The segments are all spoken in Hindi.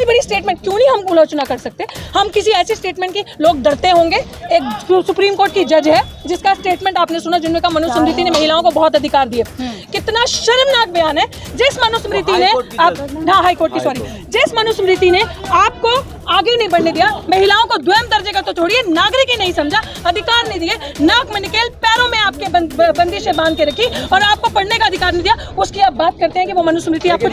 बड़ी स्टेटमेंट क्यों नहीं हम आलोचना कर सकते? हम किसी ऐसे स्टेटमेंट की लोग डरते होंगे? एक सुप्रीम कोर्ट की जज है जिसका स्टेटमेंट आपने सुना, जिन्होंने कहा मनुस्मृति ने महिलाओं को बहुत अधिकार दिए। कितना शर्मनाक बयान है। जिस मनुस्मृति ने हाई कोर्ट की सॉरी जिस मनुस्मृति ने आपको आगे नहीं बढ़ने दिया, महिलाओं को द्वैम दर्जे का तो छोड़िए, नागरिक ही नहीं समझा, अधिकार नहीं दिए, नाक में निकेल, पैरों में आपके बंदिशें बांध के रखी और आपको पढ़ने का अधिकार नहीं दिया, उसकी आप बात करते हैं कि वो मनुस्मृति आपको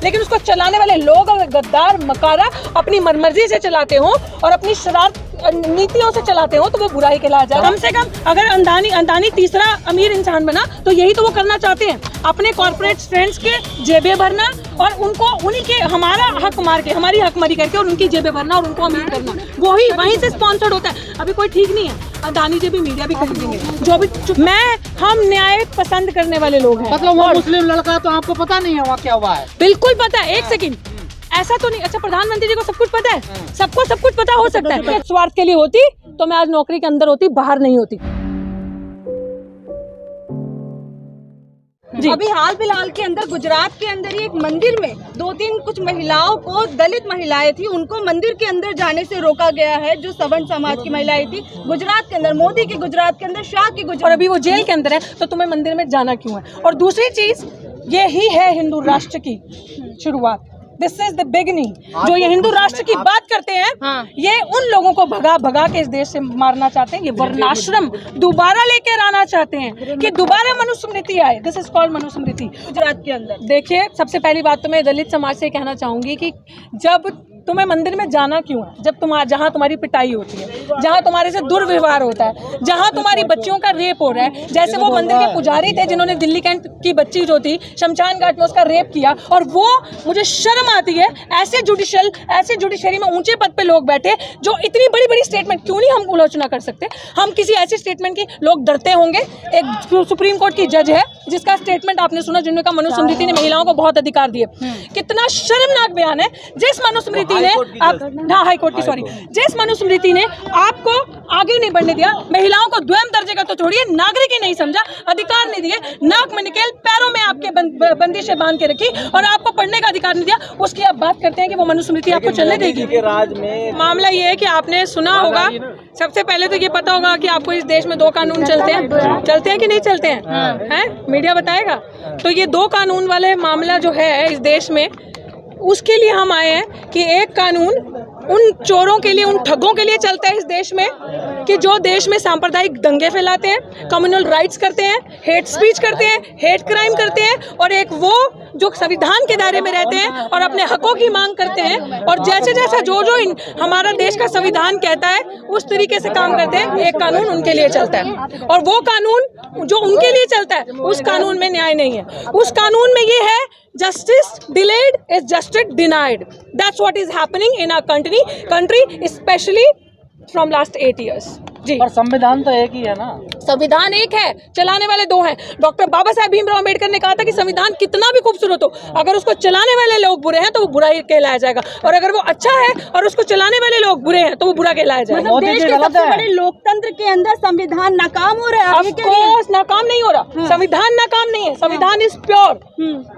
लेकिन उसको चलाने वाले लोग अगर गद्दार मकारा अपनी मनमर्जी से चलाते हो और अपनी शरारत नीतियों से चलाते हो तो वो बुराई कहलाया जाए। कम से कम अगर अंदानी तीसरा अमीर इंसान बना तो यही तो वो करना चाहते हैं, अपने कॉर्पोरेट फ्रेंड्स के जेबें भरना और उनको उन्हीं के हमारा हक मार के, हमारी हकमारी करके और उनकी जेबें भरना और उनको अमीर करना, वही वहीं से स्पॉन्सर्ड होता है। अभी कोई ठीक नहीं है, अदानी जी भी मीडिया भी खरीदेंगे, जो भी हम न्याय पसंद करने वाले लोग हैं। मतलब वो मुस्लिम लड़का तो आपको पता नहीं है वहाँ क्या हुआ है? बिल्कुल पता है, एक सेकंड ऐसा तो नहीं। अच्छा, प्रधानमंत्री जी को सब कुछ पता है? सबको सब कुछ पता हो सकता है। स्वार्थ के लिए होती तो मैं आज नौकरी के अंदर होती, बाहर नहीं होती। जी। अभी हाल फिलहाल के अंदर गुजरात के अंदर ही एक मंदिर में 2-3 कुछ महिलाओं को, दलित महिलाएं थी, उनको मंदिर के अंदर जाने से रोका गया है, जो सवर्ण समाज की महिलाएं थी। गुजरात के अंदर, मोदी के गुजरात के अंदर, शाह की गुजरात, और अभी वो जेल के अंदर है, तो तुम्हें मंदिर में जाना क्यों है? और दूसरी चीज, ये ही है हिंदू राष्ट्र की शुरुआत। This is the beginning. जो ये हिंदू राष्ट्र की बात करते हैं, ये उन लोगों को भगा भगा के इस देश से मारना चाहते हैं। ये वर्णाश्रम दोबारा लेकर आना चाहते हैं कि दोबारा मनुस्मृति आए। This is called Manusmriti Gujarat के अंदर। देखिए, सबसे पहली बात तो मैं दलित समाज से कहना चाहूंगी कि जब तुम्हें मंदिर में जाना क्यों है? जब जहाँ तुम्हारी पिटाई होती है, जहाँ तुम्हारे से दुर्व्यवहार होता है, जहाँ तुम्हारी बच्चियों का रेप हो रहा है, जैसे वो मंदिर के पुजारी थे जिन्होंने दिल्ली कैंट की बच्ची जो थी शमशान घाट में उसका रेप किया, और वो, मुझे शर्म आती है ऐसे जुडिशरी में ऊंचे पद पे लोग बैठे जो इतनी बड़ी बड़ी स्टेटमेंट क्यों नहीं हम आलोचना कर सकते? हम किसी ऐसे स्टेटमेंट की लोग डरते होंगे? एक सुप्रीम कोर्ट की जज है जिसका स्टेटमेंट आपने सुना, जिन्होंने कहा मनुस्मृति ने महिलाओं को बहुत अधिकार दिए। कितना शर्मनाक बयान है। जिस मनुस्मृति ने हाई कोर्ट की सॉरी जिस मनुस्मृति ने आपको आगे नहीं बढ़ने दिया, महिलाओं को द्वैम दर्जे का तो छोड़िए, नागरिक ही नहीं समझा, अधिकार नहीं दिए, नाक में निकेल, पैरों में आपके बंदिशें बांध के रखी और आपको पढ़ने का अधिकार नहीं दिया, उसकी आप बात करते हैं कि वो मनुस्मृति आपको चलने देगी? मामला ये है कि आपने सुना होगा, सबसे पहले तो ये पता होगा कि आपको इस देश में 2 कानून चलते हैं कि नहीं चलते हैं? मीडिया बताएगा। तो ये 2 कानून वाले मामला जो है इस देश में, उसके लिए हम आए हैं कि एक कानून उन चोरों के लिए, उन ठगों के लिए चलता है इस देश में कि जो देश में सांप्रदायिक दंगे फैलाते हैं, कम्युनल राइट्स करते हैं, हेट स्पीच करते हैं, हेट क्राइम करते हैं, और एक वो जो संविधान के दायरे में रहते हैं और अपने हकों की मांग करते हैं और जैसे जैसा जो हमारा देश का संविधान कहता है उस तरीके से काम करते हैं। एक कानून उनके लिए चलता है और वो कानून जो उनके लिए चलता है उस कानून में न्याय नहीं है। उस कानून में ये है, justice delayed is justice denied. That's what is happening in our country, especially from last 8 years. जी। पर संविधान तो एक ही है ना? संविधान एक है, चलाने वाले 2 हैं। डॉक्टर बाबा साहेब भीमराव अम्बेडकर ने कहा था कि संविधान कितना भी खूबसूरत हो, अगर उसको चलाने वाले लोग बुरे हैं तो वो बुरा ही कहलाया जाएगा, और अगर वो अच्छा है और उसको चलाने वाले लोग बुरे हैं तो वो बुरा कहलाया जाएगा। मतलब देश के सबसे बड़े लोकतंत्र के अंदर संविधान नाकाम हो रहा है। नाकाम नहीं हो रहा, संविधान नाकाम नहीं है, संविधान इज प्योर।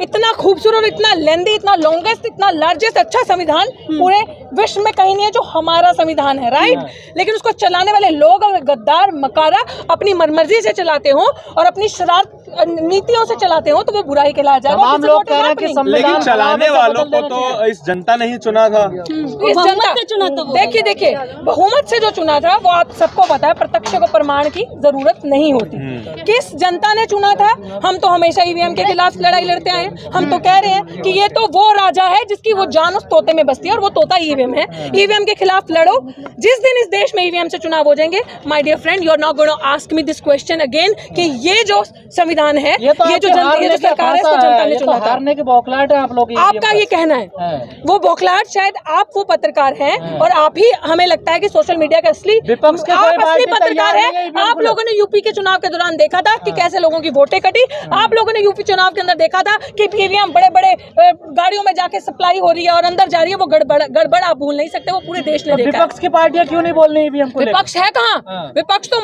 इतना खूबसूरत, इतना लेंदी, इतना लॉन्गेस्ट, इतना लार्जेस्ट अच्छा संविधान पूरे विश्व में कहीं नहीं है जो हमारा संविधान है, राइट? लेकिन उसको चलाने वाले लोग अगर गद्दार मकारा अपनी मनमर्जी से चलाते हो और अपनी शरारत नीतियों से चलाते हो तो वो बुराई कहलाया जाएगा। हम लोग कह रहे हैं कि लेकिन चलाने वालों को तो इस जनता ने ही चुना था। इस जनता से चुना था। देखिए बहुमत से जो चुना था वो आप सबको पता है, प्रत्यक्ष को प्रमाण की जरूरत नहीं होती। किस जनता ने चुना था? हम तो हमेशा ईवीएम के खिलाफ लड़ाई लड़ते आए हैं। हम तो कह रहे हैं कि ये तो वो राजा है जिसकी वो जान उस तोते में बसती है और वो तोता ईवीएम है। ईवीएम के खिलाफ लड़ो। जिस दिन इस देश में ईवीएम से चुनाव हो जाएंगे, my dear friend, you are not going to ask me this question again कि ये जो संविधान है, ये जो सरकार है, इसको जनता ने चुना था। हारने की बौखलाहट है आप लोग। आपका ये कहना है वो बौखलाहट, शायद आप वो पत्रकार हैं और आप ही, हमें लगता है कि सोशल मीडिया का असली पत्रकार है। आप लोगों ने यूपी के चुनाव के दौरान देखा था कि कैसे लोगों की वोटें कटी। आप लोगों ने यूपी चुनाव के अंदर देखा था कि ईवीएम बड़े बड़े गाड़ियों में जाके सप्लाई हो रही है और अंदर जा रही है, वो गड़बड़ आप भूल नहीं सकते, वो पूरे देश ने देखा। विपक्ष की पार्टियां क्यों नहीं बोल रही ईवीएम को? विपक्ष है कहाँ? विपक्ष तो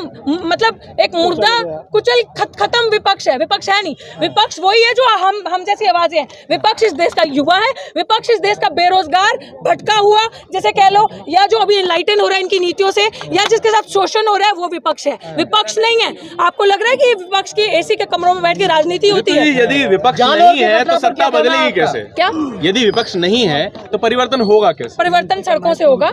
मतलब एक मुर्दा कुचल खत्म विपक्ष है? विपक्ष है नहीं। विपक्ष वही है जो हम जैसी आवाजें हैं। विपक्ष इस देश का युवा है, विपक्ष इस देश का बेरोजगार भटका हुआ जैसे कह लो, या जो अभी इनलाइटन हो रहा है इनकी नीतियों से, या जिसके साथ शोषण हो रहा है, वो विपक्ष है। विपक्ष नहीं है। आपको लग रहा है कि विपक्ष की एसी के कमरों में बैठ के राजनीति होती है? यदि विपक्ष नहीं है तो सत्ता बदलेगी कैसे? क्या यदि विपक्ष नहीं है तो परिवर्तन होगा कैसे? परिवर्तन सड़कों से होगा,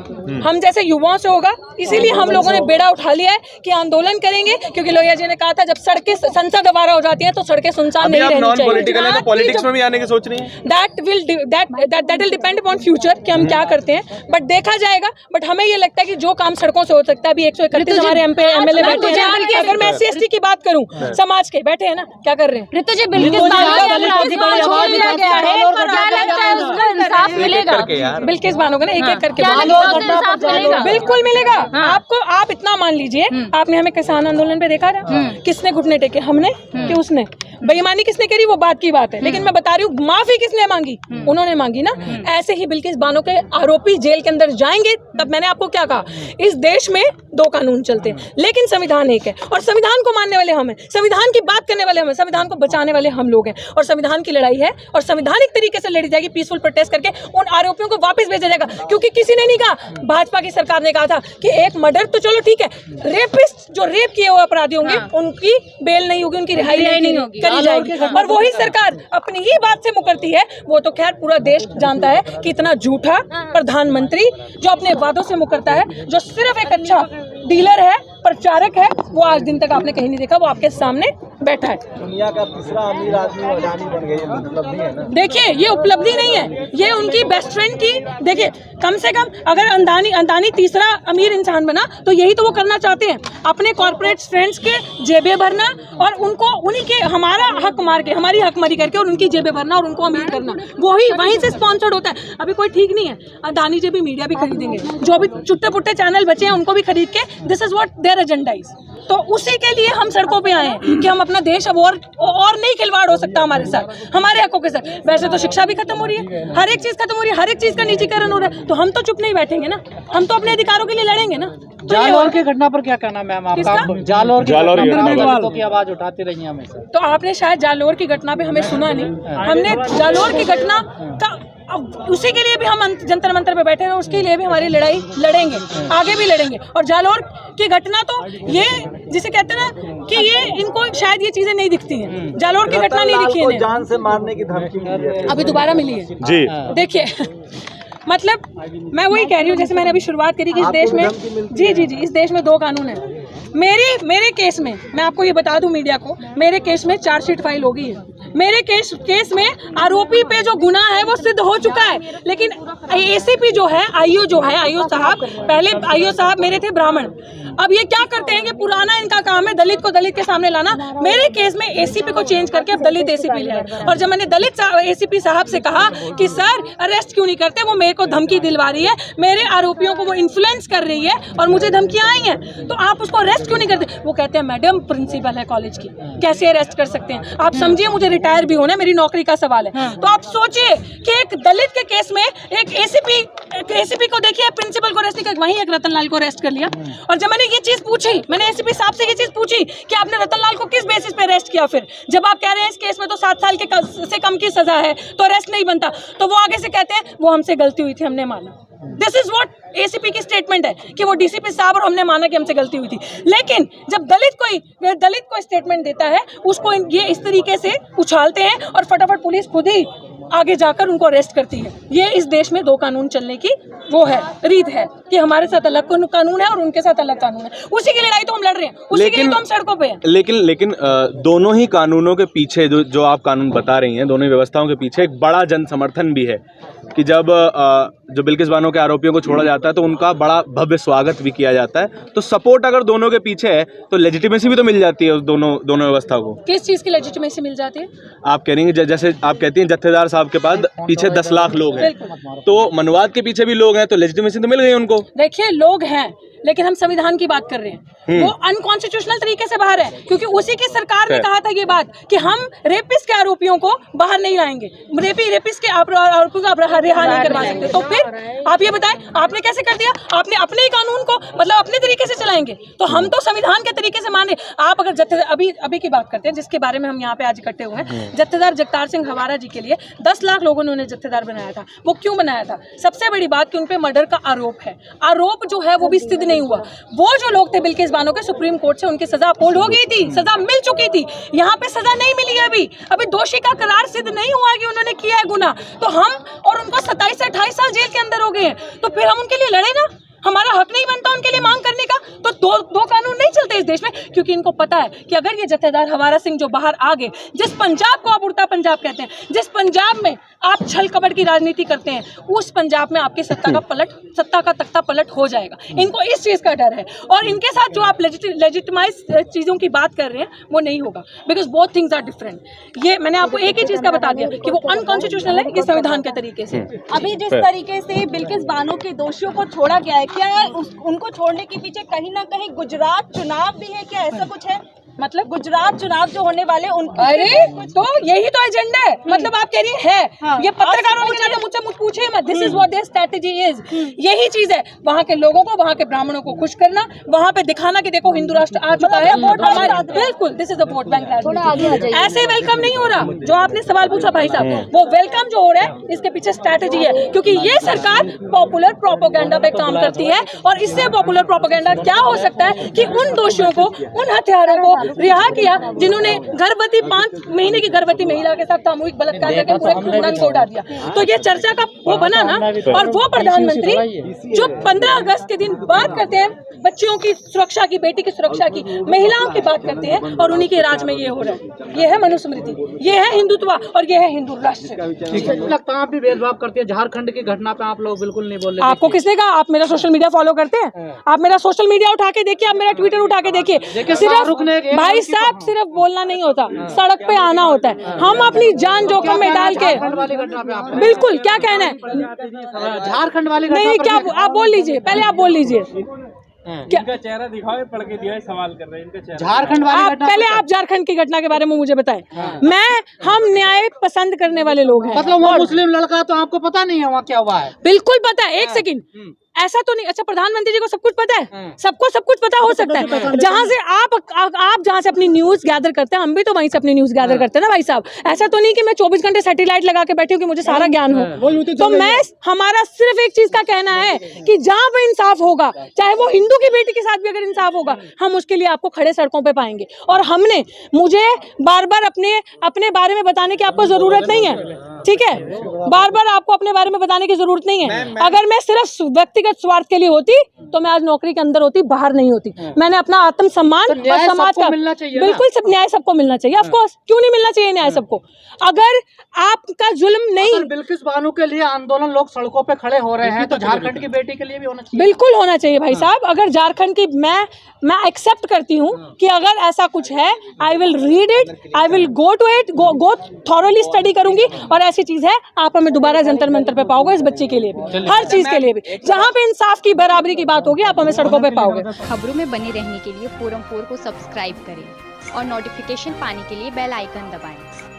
हम जैसे युवाओं से होगा। इसीलिए हम लोगों ने बेड़ा उठा लिया है कि आंदोलन करेंगे, क्योंकि लोहिया जी ने कहा था जब सड़कें संसद दोबारा हो जाती हैं तो सड़कें सुनसान नहीं रहनी चाहिए। पॉलिटिकल है तो पॉलिटिक्स में भी आने की सोच रही है। That will depend upon future कि हम क्या करते हैं, बट देखा जाएगा। बट हमें ये लगता है कि जो काम सड़कों से हो सकता है, अभी 131 हमारे एमएलए बैठे हैं। अगर मैं SC/ST की बात करूं, समाज के बैठे हैं ना, क्या कर रहे हैं? ऋतु जी, बिल्किस बानो को ना एक एक करके बिल्कुल मिलेगा आपको। आप इतना मान लीजिए, आपने हमें किसान आंदोलन पे देखा था, किसने घुटने टेके? हमने कि उसने? बेईमानी किसने करी वो बात की बात है, लेकिन मैं बता रही हूँ माफी किसने मांगी? उन्होंने मांगी ना। ऐसे ही बिल्किस बानो के आरोपी जेल के अंदर जाएंगे। तब मैंने आपको क्या कहा, इस देश में 2 कानून चलते हैं, लेकिन संविधान एक है, और संविधान को मानने वाले हम हैं, संविधान की बात करने वाले हम हैं, संविधान को बचाने वाले हम लोग हैं। और संविधान की लड़ाई है और संवैधानिक तरीके से लड़ी जाएगी, पीसफुल प्रोटेस्ट करके उन आरोपियों को वापस भेजा जाएगा। क्योंकि किसी ने नहीं कहा, भाजपा की सरकार ने कहा था कि एक मर्डर तो चलो ठीक है, रेपिस्ट जो रेप किए हुए अपराधी होंगे उनकी बेल नहीं होगी, उनकी रिहाई नहीं होगी, करी जाएगी। और वही सरकार अपनी ही बात से मुकरती है। वो तो खैर पूरा देश जानता है कि इतना झूठा प्रधानमंत्री जो अपने वादों से मुकरता है, जो सिर्फ एक अच्छा डीलर है, प्रचारक है, वो आज दिन तक आपने कहीं नहीं देखा। वो आपके सामने बैठा है। दुनिया का तीसरा अमीर आदमी अडानी बन गए, ये उपलब्धि है ना। देखिए, ये उपलब्धि नहीं है, ये उनकी बेस्ट फ्रेंड की। देखिए, कम से कम अगर अंदानी तीसरा अमीर इंसान बना तो यही तो वो करना चाहते हैं, अपने कॉर्पोरेट फ्रेंड्स के जेबें भरना और उनको उन्हीं के हमारा हक मार के, हमारी हकमारी करके और उनकी जेबें भरना और उनको अमीर करना। वही वहीं से स्पॉन्सर्ड होता है। अभी कोई ठीक नहीं है, अडानी जी भी मीडिया भी खरीदेंगे, जो अभी चुट्टे पुट्टे चैनल बचे हैं उनको भी खरीद के, this is what their agenda is. तो उसी के लिए हम सड़कों पे आए हैं कि हम अपना देश अब और नहीं खिलवाड़ हो सकता हमारे साथ, हमारे हकों के साथ। वैसे तो शिक्षा भी खत्म हो रही है, हर एक चीज खत्म हो रही है, हर एक चीज का निजीकरण हो रहा है, तो हम तो चुप नहीं बैठेंगे ना, हम तो अपने अधिकारों के लिए लड़ेंगे ना। जालौर की घटना पर क्या कहना मैम आपका? जालौर की आवाज उठाती रही हमेशा। तो आपने शायद जालौर की घटना पे हमें सुना नहीं। हमने जालौर की घटना का उसी के लिए भी हम जंतर मंतर पे बैठे हैं, उसके लिए भी हमारी लड़ाई लड़ेंगे, आगे भी लड़ेंगे। और जालौर की घटना तो ये जिसे कहते हैं ना कि ये इनको शायद ये चीजें नहीं दिखती हैं, जालौर की घटना नहीं दिखी है, जान से मारने की धमकी मिली है, अभी दोबारा मिली है जी। देखिए, मतलब मैं वही कह रही हूँ, जैसे मैंने अभी शुरुआत करी कि इस देश में जी इस देश में 2 कानून है। मेरे केस में, मैं आपको ये बता दूं मीडिया को, मेरे केस में चार्जशीट फाइल हो गई है। मेरे केस में आरोपी पे जो गुनाह है वो सिद्ध हो चुका है। लेकिन ACP जो है, आईओ साहब, पहले आईओ साहब मेरे थे ब्राह्मण, अब ये क्या करते हैं कि पुराना इनका काम है दलित को दलित के सामने लाना। मेरे केस में ACP को चेंज करके अब दलित ACP ले आए। और जब मैंने दलित ACP साहब से कहा कि सर अरेस्ट क्यों नहीं करते, वो मेरे को धमकी दिलवा रही है, मेरे आरोपियों को वो इन्फ्लुएंस कर रही है और मुझे धमकियां आई हैं, तो आप उसको अरेस्ट क्यों नहीं करते? वो कहते हैं मैडम प्रिंसिपल है कॉलेज की, कैसे अरेस्ट कर सकते हैं? आप समझिए, मुझे रिटायर भी होना, मेरी नौकरी का सवाल है। तो आप सोचिए कि एक दलित के केस में एक ACP को देखिए, प्रिंसिपल को अरेस्ट नहीं कर, वहीं एक रतनलाल को अरेस्ट कर लिया। और जब मैंने ये चीज पूछी, मैंने ACP साहब से ये चीज पूछी कि आपने रतनलाल को किस बेसिस पे अरेस्ट किया, फिर जब आप कह रहे हैं इस केस में तो 7 साल से कम की सजा है तो अरेस्ट नहीं बनता, तो वो आगे से कहते हैं वो हमसे गलती हुई थी, हमने माना। दिस इज व्हाट ACP की स्टेटमेंट है कि वो DCP साहब और हमने माना कि हमसे गलती हुई थी। लेकिन जब दलित को स्टेटमेंट देता है, उसको ये इस तरीके से उछालते हैं और फटाफट पुलिस खुद ही आगे जाकर उनको अरेस्ट करती है। ये इस देश में 2 कानून चलने की वो है, रीत है कि हमारे साथ अलग कानून है और उनके साथ अलग कानून है। उसी की लड़ाई तो हम लड़ रहे हैं, उसी के लिए तो हम सड़कों पे हैं। लेकिन दोनों ही कानूनों के पीछे जो आप कानून बता रही हैं, दोनों व्यवस्थाओं के पीछे एक बड़ा जन समर्थन भी है कि जब जो बिल्किस बानो के आरोपियों को छोड़ा जाता है तो उनका बड़ा भव्य स्वागत भी किया जाता है। तो सपोर्ट अगर दोनों के पीछे है तो लेजिटिमेसी भी तो मिल जाती है उस दोनों व्यवस्था को। किस चीज की लेजिटिमेसी मिल जाती है? आप कह रही हैं, जैसे आप कहती हैं जत्थेदार साहब के पास पीछे 10 लाख लोग हैं, तो मनवाद के पीछे भी लोग हैं, तो लेजिटिमेसी तो मिल गई उनको। देखिए, लोग हैं लेकिन हम संविधान की बात कर रहे हैं। वो अनकॉन्स्टिट्यूशनल तरीके से बाहर है, क्योंकि उसी की सरकार ने कहा था ये बात कि हम रेपिस्ट के आरोपियों को बाहर नहीं लाएंगे, रेपिस्ट के आरोपियों को रिहा नहीं करवा सकते। तो फिर आप ये बताएं, आपने कैसे कर दिया? आपने अपने ही कानून को मतलब अपने तरीके से चलाएंगे। तो हम तो संविधान के तरीके से माने। आप अगर अभी की बात करते हैं, जिसके बारे में हम यहाँ पे आज इकट्ठे हुए हैं, जत्थेदार जगतार सिंह हवारा जी के लिए 10 लाख लोगों ने उन्हें जत्थेदार बनाया था। वो क्यों बनाया था? सबसे बड़ी बात कि उन पे मर्डर का आरोप है। आरोप जो है वो भी सिद्ध नहीं हुआ। वो जो लोग थे बिल्किस बानो के, सुप्रीम कोर्ट से उनकी सजा अपोल्ड हो गई थी, सजा मिल चुकी थी। यहाँ पे सजा नहीं मिली है अभी दोषी का करार सिद्ध नहीं हुआ कि उन्होंने किया है गुनाह। तो हम और उनको 27 से 28 साल जेल के अंदर हो गए हैं, तो फिर हम उनके लिए लड़े ना? हमारा हक नहीं बनता उनके लिए मांग करने का? तो दो कानून नहीं चलते इस देश में, क्योंकि इनको पता है कि अगर ये जत्थेदार हवारा सिंह जो बाहर आ गए, जिस पंजाब को आप उड़ता पंजाब कहते हैं, जिस पंजाब में आप छल कपट की राजनीति करते हैं, उस पंजाब में आपकी सत्ता का तख्ता पलट हो जाएगा। इनको इस चीज का डर है, और इनके साथ जो आप लेजिटिमाइज चीजों की बात कर रहे हैं वो नहीं होगा, because both things are different. ये मैंने आपको एक ही चीज का बता दिया कि वो अनकॉन्स्टिट्यूशनल है, ये संविधान के तरीके से। अभी जिस तरीके से बिल्किस बानो के दोषियों को छोड़ा गया है, क्या उनको छोड़ने के पीछे कहीं ना कहीं गुजरात चुनाव भी है? क्या ऐसा कुछ है? मतलब गुजरात चुनाव जो होने वाले उनके, अरे तो यही तो एजेंडा है। मतलब आप कह रही है हाँ, ये पत्रकारों ने मुझसे पूछे मत, this is what their strategy is. यही चीज है, वहाँ के लोगों को, वहाँ के ब्राह्मणों को खुश करना, वहाँ पे दिखाना कि देखो हिंदू राष्ट्र आ चुका है। बिल्कुल, this is a vote bank राजनीति। ऐसे वेलकम नहीं हो रहा जो आपने सवाल पूछा भाई साहब, वो वेलकम जो हो रहा है इसके पीछे स्ट्रेटजी है, क्योंकि ये सरकार पॉपुलर प्रोपेगेंडा पे काम करती है। और इससे पॉपुलर प्रोपेगेंडा क्या हो सकता है कि उन दोषियों को, उन हत्यारों को रिहा किया जिन्होंने गर्भवती 5 महीने की गर्भवती महिला के साथ सामूहिक बलात्कार करके पूरे खानदान को उड़ा दिया। तो ये चर्चा का वो बना ना। और वो प्रधानमंत्री जो 15 अगस्त के दिन बात करते हैं बच्चियों की सुरक्षा की, बेटी की सुरक्षा की, महिलाओं की बात करते हैं, और उन्हीं के राज में ये हो रहा है। ये है मनुस्मृति, ये है हिंदुत्व, और ये है हिंदू राष्ट्र। लगता है आप भी भेदभाव करते हैं। झारखंड की घटना पे आप लोग बिल्कुल नहीं बोल रहे। आपको किसने कहा? आप मेरा सोशल मीडिया फॉलो करते हैं? आप मेरा सोशल मीडिया उठा के देखिए, आप मेरा ट्विटर उठा के देखिए। सिर्फ भाई साहब, सिर्फ बोलना नहीं होता, सड़क पे आना होता है। हम अपनी जान जोखिम में डाल के, बिल्कुल, क्या कहना है झारखंड वाली नहीं, क्या आप बोल लीजिए, पहले आप बोल लीजिए। इनका चेहरा दिखाओ, पढ़ के दिया है, सवाल कर रहे हैं इनका चेहरा। झारखंड वाली पहले आप झारखंड की घटना के बारे में मुझे बताएं। हम न्याय पसंद करने वाले लोग हैं। मतलब वो मुस्लिम लड़का, तो आपको पता नहीं है वहाँ क्या हुआ है? बिल्कुल पता है। एक सेकंड, ऐसा तो नहीं। अच्छा, प्रधानमंत्री जी को सब कुछ पता है? सबको सब कुछ पता हो सकता है। जहां से आप जहां से अपनी न्यूज गैदर करते हैं, हम भी तो वहीं से अपनी न्यूज गैदर करते हैं ना भाई साहब। ऐसा तो नहीं कि मैं 24 घंटे सैटेलाइट लगा के बैठी हूँ कि मुझे सारा ज्ञान हो। तो हमारा सिर्फ एक चीज का कहना है कि जहां पे इंसाफ होगा, चाहे वो हिंदू की बेटी के साथ भी अगर इंसाफ होगा, हम उसके लिए आपको खड़े सड़कों पे पाएंगे। और मुझे बार बार अपने बारे में बताने की आपको जरूरत नहीं है, ठीक है? बार बार आपको अपने बारे में बताने की जरूरत नहीं है। अगर मैं सिर्फ व्यक्तिगत स्वार्थ के लिए होती तो मैं आज नौकरी के अंदर होती, बाहर नहीं होती। मैंने अपना आत्मसम्मान और समाज का, बिल्कुल सब न्याय सबको मिलना चाहिए। ऑफ कोर्स, क्यों नहीं मिलना चाहिए न्याय सबको? अगर आपका जुल्म नहीं, बिल्किस बानो के लिए आंदोलन, लोग सड़कों पे खड़े हो रहे हैं, तो झारखंड की बेटी के लिए भी होना चाहिए। बिल्कुल होना चाहिए भाई साहब। अगर झारखंड की, मैं एक्सेप्ट करती हूँ कि अगर ऐसा कुछ है, I will read it, I will go to it, go thoroughly study करूंगी। और ऐसी चीज है, आप हमें दोबारा जंतर मंतर पे पाओगे, इस बच्चे के लिए भी, हर चीज के लिए भी। जहाँ पे इंसाफ की, बराबरी की बात होगी, आप हमें सड़कों पे पाओगे। खबरों में बने रहने के लिए फोरम 4 को सब्सक्राइब करें और नोटिफिकेशन पाने के लिए बेल आइकन दबाएं।